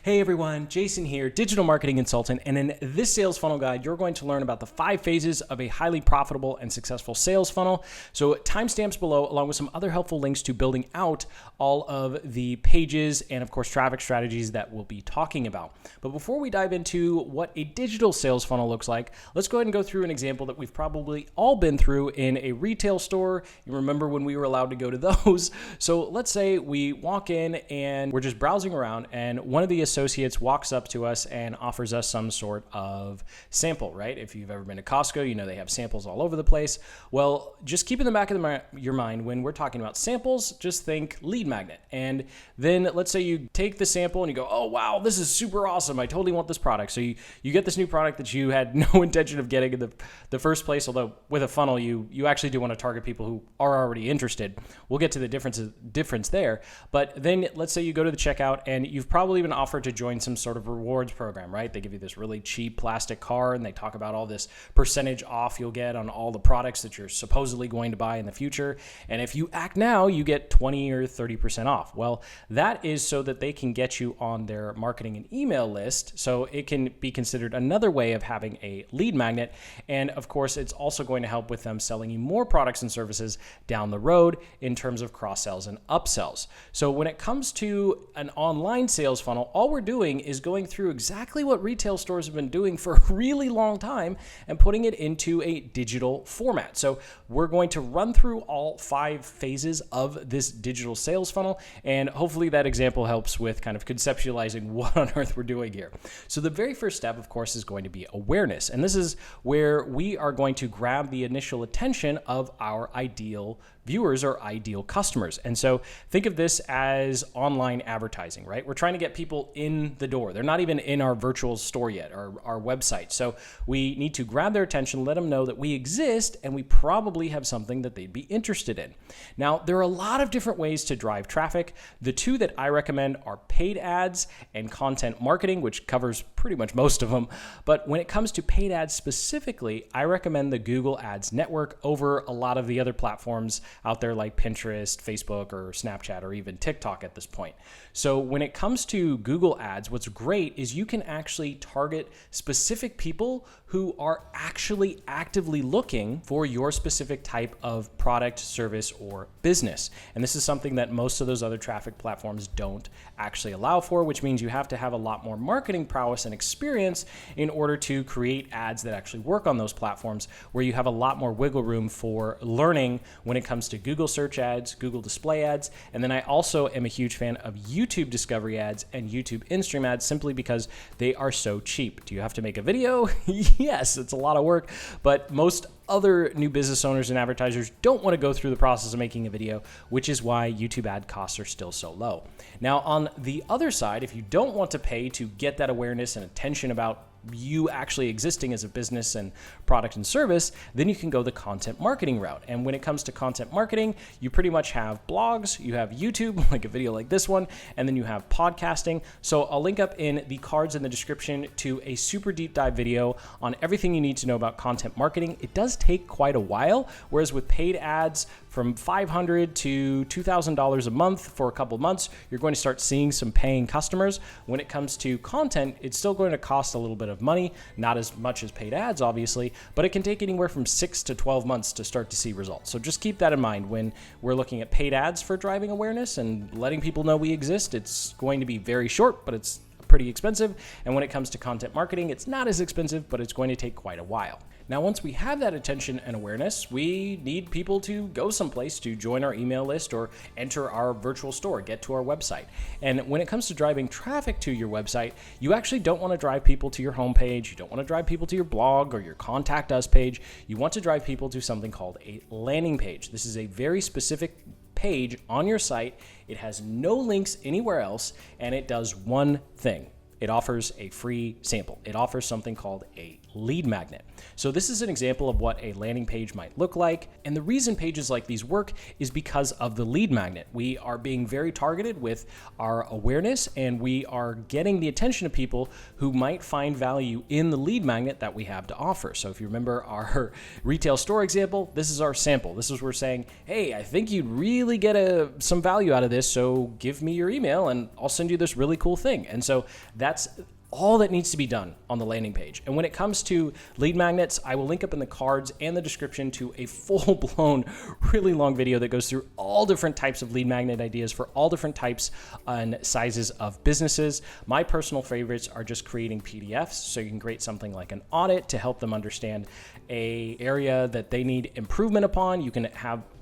Hey everyone, Jason here, digital marketing consultant, and in this sales funnel guide, you're going to learn about the 5 phases of a highly profitable and successful sales funnel. So timestamps below, along with some other helpful links to building out all of the pages and of course traffic strategies that we'll be talking about. But before we dive into what a digital sales funnel looks like, let's go ahead and go through an example that we've probably all been through in a retail store. You remember when we were allowed to go to those. So let's say we walk in and we're just browsing around, and one of the associates walks up to us and offers us some sort of sample, right? If you've ever been to Costco, you know they have samples all over the place. Well, just keep in the back of your mind when we're talking about samples, just think lead magnet. And then let's say you take the sample and you go, oh, wow, this is super awesome. I totally want this product. So you get this new product that you had no intention of getting in the first place, although with a funnel, you actually do want to target people who are already interested. We'll get to the difference there. But then let's say you go to the checkout and you've probably been offered to join some sort of rewards program, right? They give you this really cheap plastic card and they talk about all this percentage off you'll get on all the products that you're supposedly going to buy in the future. And if you act now, you get 20 or 30% off. Well, that is so that they can get you on their marketing and email list. So it can be considered another way of having a lead magnet. And of course, it's also going to help with them selling you more products and services down the road in terms of cross sells and upsells. So when it comes to an online sales funnel, all we're doing is going through exactly what retail stores have been doing for a really long time and putting it into a digital format. So we're going to run through all 5 phases of this digital sales funnel, and hopefully that example helps with kind of conceptualizing what on earth we're doing here. So the very first step, of course, is going to be awareness. And this is where we are going to grab the initial attention of our ideal viewers or ideal customers. And so think of this as online advertising, right? We're trying to get people in the door. They're not even in our virtual store yet, or our website. So we need to grab their attention, let them know that we exist and we probably have something that they'd be interested in. Now, there are a lot of different ways to drive traffic. The 2 that I recommend are paid ads and content marketing, which covers pretty much most of them. But when it comes to paid ads specifically, I recommend the Google Ads network over a lot of the other platforms out there like Pinterest, Facebook, or Snapchat, or even TikTok at this point. So when it comes to Google Ads, what's great is you can actually target specific people who are actually actively looking for your specific type of product, service, or business. And this is something that most of those other traffic platforms don't actually allow for, which means you have to have a lot more marketing prowess and experience in order to create ads that actually work on those platforms, where you have a lot more wiggle room for learning when it comes to Google search ads, Google display ads. And then I also am a huge fan of YouTube discovery ads and YouTube in-stream ads, simply because they are so cheap. Do you have to make a video? Yes, it's a lot of work, but most other new business owners and advertisers don't want to go through the process of making a video, which is why YouTube ad costs are still so low. Now, on the other side, if you don't want to pay to get that awareness and attention about you actually existing as a business and product and service, then you can go the content marketing route. And when it comes to content marketing, you pretty much have blogs, you have YouTube, like a video like this one, and then you have podcasting. So I'll link up in the cards in the description to a super deep dive video on everything you need to know about content marketing. It does take quite a while, whereas with paid ads, from $500 to $2,000 a month for a couple of months, you're going to start seeing some paying customers. When it comes to content, it's still going to cost a little bit of money, not as much as paid ads, obviously, but it can take anywhere from 6 to 12 months to start to see results. So just keep that in mind when we're looking at paid ads for driving awareness and letting people know we exist. It's going to be very short, but it's pretty expensive. And when it comes to content marketing, it's not as expensive, but it's going to take quite a while. Now, once we have that attention and awareness, we need people to go someplace to join our email list or enter our virtual store, get to our website. And when it comes to driving traffic to your website, you actually don't want to drive people to your homepage. You don't want to drive people to your blog or your contact us page. You want to drive people to something called a landing page. This is a very specific page on your site. It has no links anywhere else, and it does one thing. It offers a free sample. It offers something called a lead magnet. So this is an example of what a landing page might look like. And the reason pages like these work is because of the lead magnet. We are being very targeted with our awareness, and we are getting the attention of people who might find value in the lead magnet that we have to offer. So if you remember our retail store example, this is our sample. This is where we're saying, hey, I think you'd really get some value out of this, so give me your email and I'll send you this really cool thing. And so that's all that needs to be done on the landing page. And when it comes to lead magnets, I will link up in the cards and the description to a full-blown, really long video that goes through all different types of lead magnet ideas for all different types and sizes of businesses. My personal favorites are just creating PDFs, so you can create something like an audit to help them understand a area that they need improvement upon. You can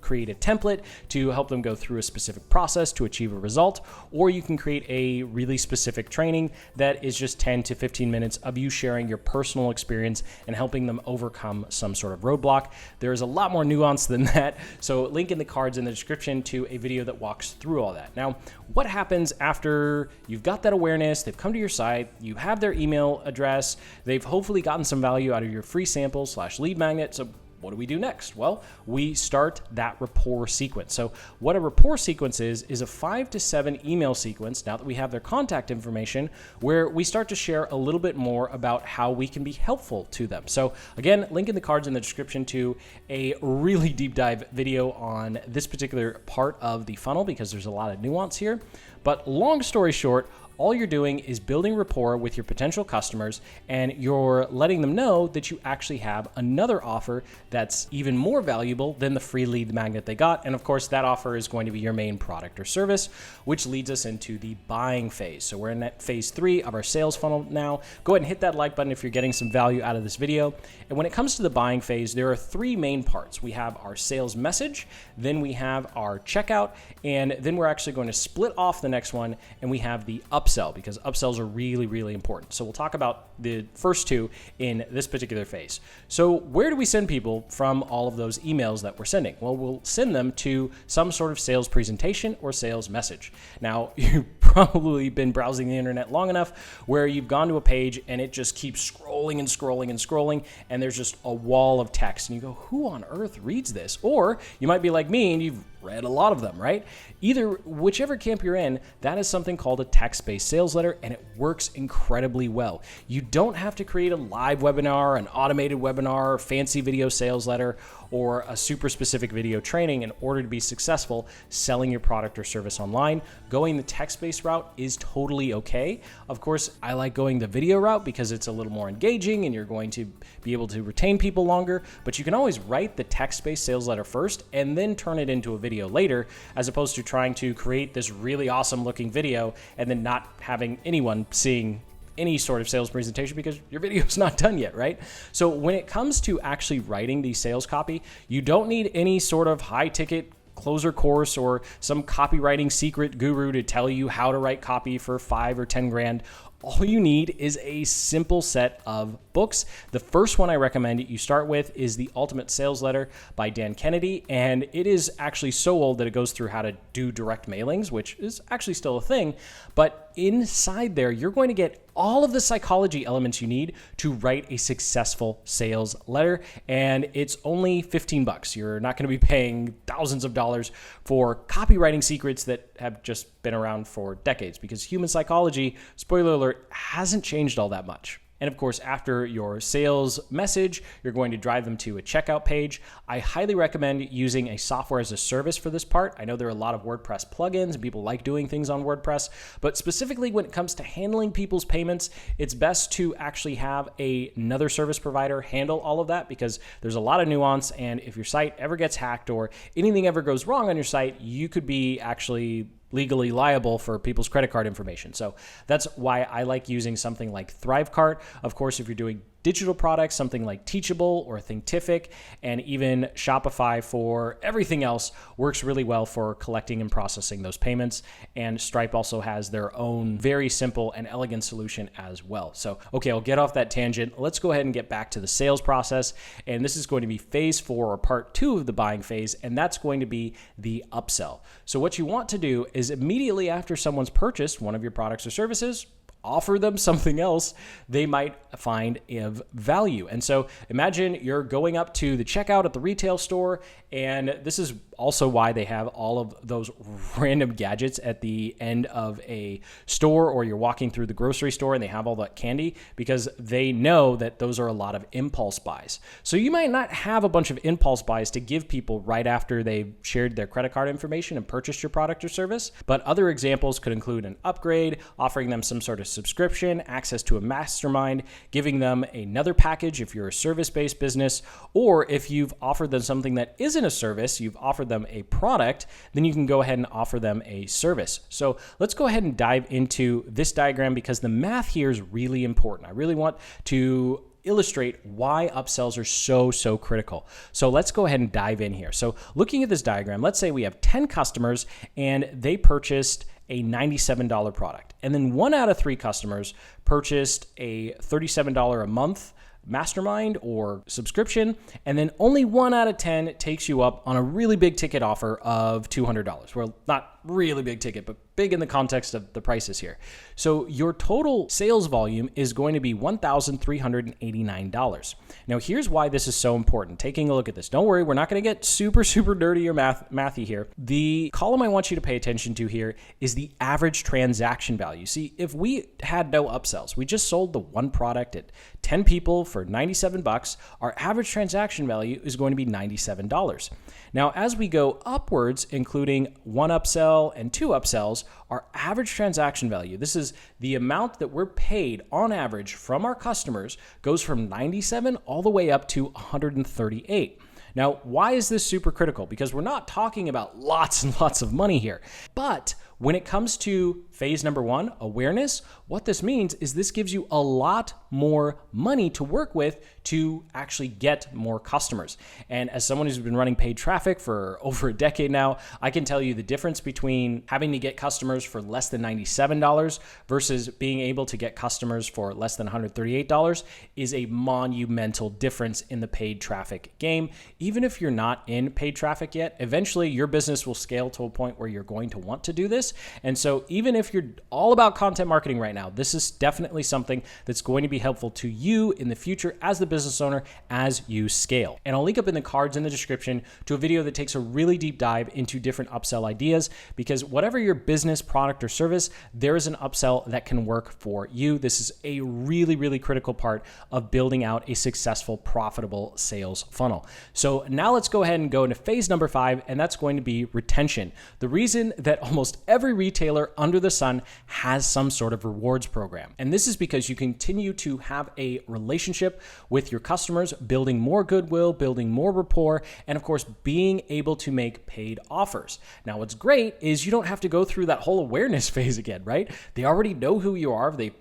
create a template to help them go through a specific process to achieve a result, or you can create a really specific training that is just 10 to 15 minutes of you sharing your personal experience and helping them overcome some sort of roadblock. There's a lot more nuance than that, so link in the cards in the description to a video that walks through all that. Now, what happens after you've got that awareness, they've come to your site, you have their email address, they've hopefully gotten some value out of your free sample / lead magnet, so what do we do next? Well, we start that rapport sequence. So what a rapport sequence is a 5 to 7 email sequence, now that we have their contact information, where we start to share a little bit more about how we can be helpful to them. So again, link in the cards in the description to a really deep dive video on this particular part of the funnel, because there's a lot of nuance here. But long story short, all you're doing is building rapport with your potential customers, and you're letting them know that you actually have another offer that's even more valuable than the free lead magnet they got. And of course, that offer is going to be your main product or service, which leads us into the buying phase. So we're in that phase 3 of our sales funnel now. Go ahead and hit that like button if you're getting some value out of this video. And when it comes to the buying phase, there are 3 main parts. We have our sales message, then we have our checkout, and then we're actually going to split off the next one, and we have the upsell, because upsells are really, really important. So we'll talk about the first 2 in this particular phase. So where do we send people from all of those emails that we're sending? Well, we'll send them to some sort of sales presentation or sales message. Now, you've probably been browsing the internet long enough where you've gone to a page and it just keeps scrolling and scrolling and scrolling, and there's just a wall of text, and you go, who on earth reads this? Or you might be like me and you've read a lot of them, right? Whichever camp you're in, that is something called a text-based sales letter, and it works incredibly well. You don't have to create a live webinar, an automated webinar, fancy video sales letter, or a super specific video training in order to be successful selling your product or service online. Going the text-based route is totally okay. Of course, I like going the video route because it's a little more engaging and you're going to be able to retain people longer, but you can always write the text-based sales letter first and then turn it into a video later, as opposed to trying to create this really awesome looking video and then not having anyone seeing any sort of sales presentation because your video is not done yet, right? So when it comes to actually writing the sales copy, you don't need any sort of high ticket closer course or some copywriting secret guru to tell you how to write copy for 5 or 10 grand. All you need is a simple set of books. The first one I recommend you start with is The Ultimate Sales Letter by Dan Kennedy, and it is actually so old that it goes through how to do direct mailings, which is actually still a thing, but inside there, you're going to get all of the psychology elements you need to write a successful sales letter, and it's only $15. You're not going to be paying thousands of dollars for copywriting secrets that have just been around for decades, because human psychology, spoiler alert, hasn't changed all that much. And of course, after your sales message, you're going to drive them to a checkout page. I highly recommend using a software as a service for this part. I know there are a lot of WordPress plugins and people like doing things on WordPress, but specifically when it comes to handling people's payments, it's best to actually have another service provider handle all of that, because there's a lot of nuance, and if your site ever gets hacked or anything ever goes wrong on your site, you could be actually legally liable for people's credit card information. So that's why I like using something like Thrivecart. Of course, if you're doing digital products, something like Teachable or Thinkific, and even Shopify for everything else works really well for collecting and processing those payments. And Stripe also has their own very simple and elegant solution as well. So, okay, I'll get off that tangent. Let's go ahead and get back to the sales process. And this is going to be phase 4 or part 2 of the buying phase, and that's going to be the upsell. So what you want to do is immediately after someone's purchased one of your products or services, offer them something else they might find of value. And so imagine you're going up to the checkout at the retail store, and this is also why they have all of those random gadgets at the end of a store, or you're walking through the grocery store and they have all that candy, because they know that those are a lot of impulse buys. So you might not have a bunch of impulse buys to give people right after they've shared their credit card information and purchased your product or service, but other examples could include an upgrade, offering them some sort of subscription, access to a mastermind, giving them another package if you're a service-based business, or if you've offered them something that isn't a service, you've offered them a product, then you can go ahead and offer them a service. So let's go ahead and dive into this diagram, because the math here is really important. I really want to illustrate why upsells are so critical. So let's go ahead and dive in here. So looking at this diagram, let's say we have 10 customers and they purchased a $97 product. And then 1 out of 3 customers purchased a $37 a month mastermind or subscription, and then only 1 out of 10 takes you up on a really big ticket offer of $200. Well, not really big ticket, but big in the context of the prices here. So your total sales volume is going to be $1,389. Now, here's why this is so important. Taking a look at this. Don't worry, we're not going to get super nerdy or mathy here. The column I want you to pay attention to here is the average transaction value. See, if we had no upsells, we just sold the one product at 10 people for $97, our average transaction value is going to be $97. Now, as we go upwards, including 1 upsell and 2 upsells, our average transaction value, this is the amount that we're paid on average from our customers, goes from 97 all the way up to 138. Now, why is this super critical? Because we're not talking about lots and lots of money here. But when it comes to phase number 1, awareness, what this means is this gives you a lot more money to work with to actually get more customers. And as someone who's been running paid traffic for over a decade now, I can tell you the difference between having to get customers for less than $97 versus being able to get customers for less than $138 is a monumental difference in the paid traffic game. Even if you're not in paid traffic yet, eventually your business will scale to a point where you're going to want to do this. And so even if you're all about content marketing right now, this is definitely something that's going to be helpful to you in the future as the business owner as you scale. And I'll link up in the cards in the description to a video that takes a really deep dive into different upsell ideas, because whatever your business, product, or service, there is an upsell that can work for you. This is a really critical part of building out a successful, profitable sales funnel. So now let's go ahead and go into phase number 5, and that's going to be retention. The reason that almost every retailer under the sun has some sort of rewards program. And this is because you continue to have a relationship with your customers, building more goodwill, building more rapport, and of course, being able to make paid offers. Now, what's great is you don't have to go through that whole awareness phase again, right? They already know who you are. They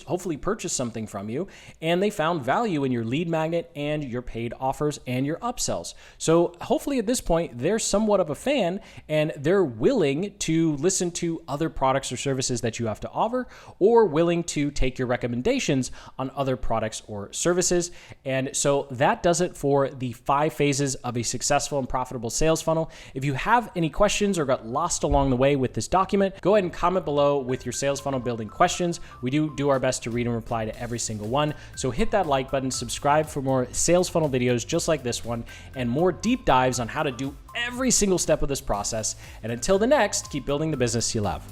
hopefully purchased something from you, and they found value in your lead magnet and your paid offers and your upsells. So hopefully at this point, they're somewhat of a fan and they're willing to listen to other products or services that you have to offer, or willing to take your recommendations on other products or services. And so that does it for the 5 phases of a successful and profitable sales funnel. If you have any questions or got lost along the way with this document, go ahead and comment below with your sales funnel building questions. We do our best to read and reply to every single one. So hit that like button, subscribe for more sales funnel videos just like this one, and more deep dives on how to do every single step of this process. And until the next, keep building the business you love.